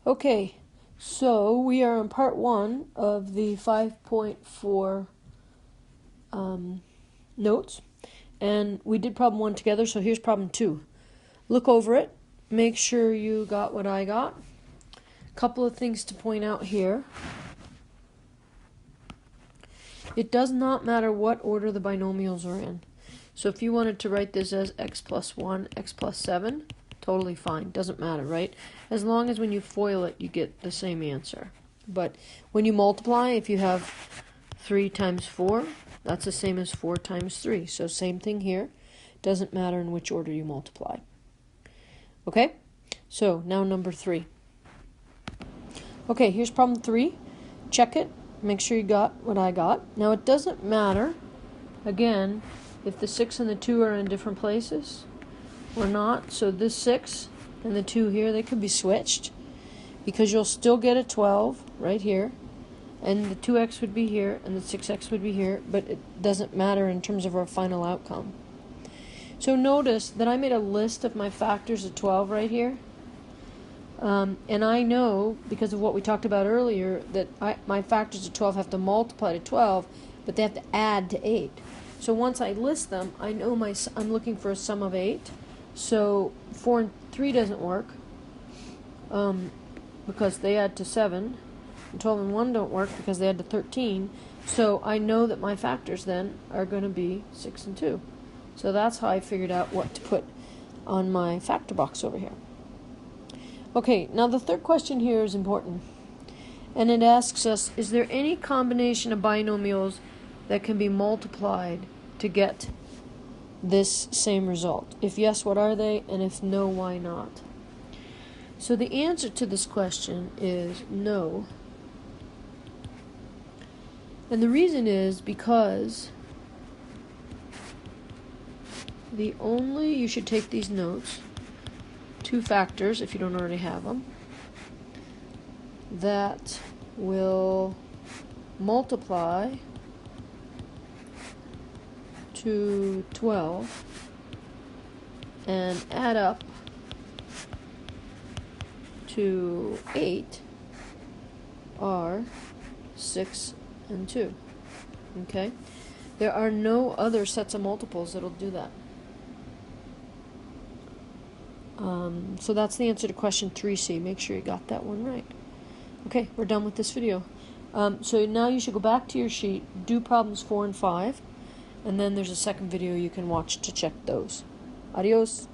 Okay, so we are on part 1 of the 5.4 notes, and we did problem 1 together, so here's problem 2. Look over it, make sure you got what I got. A couple of things to point out here. It does not matter what order the binomials are in. So if you wanted to write this as x plus 1, x plus 7, totally fine. Doesn't matter, right? As long as when you FOIL it, you get the same answer. But when you multiply, if you have 3 times 4, that's the same as 4 times 3. So same thing here. Doesn't matter in which order you multiply. Okay? So now number 3. Okay, here's problem 3. Check it. Make sure you got what I got. Now it doesn't matter, again, if the 6 and the 2 are in different places or not. So this 6 and the 2 here, they could be switched, because you'll still get a 12 right here, and the 2x would be here, and the 6x would be here, but it doesn't matter in terms of our final outcome. So notice that I made a list of my factors of 12 right here. And I know, because of what we talked about earlier, that my factors of 12 have to multiply to 12, but they have to add to 8. So once I list them, I know I'm looking for a sum of 8. So 4 and 3 doesn't work, because they add to 7. And 12 and 1 don't work because they add to 13. So I know that my factors then are going to be 6 and 2. So that's how I figured out what to put on my factor box over here. Okay, now the third question here is important, and it asks us, is there any combination of binomials that can be multiplied to get this same result? If yes, what are they? And if no, why not? So the answer to this question is no. And the reason is because you should take these notes, 2 factors, if you don't already have them, that will multiply to 12 and add up to 8 are 6 and 2. Okay? There are no other sets of multiples that'll do that. So that's the answer to question 3C. Make sure you got that one right. Okay, we're done with this video. So now you should go back to your sheet, do problems 4 and 5, and then there's a second video you can watch to check those. Adios.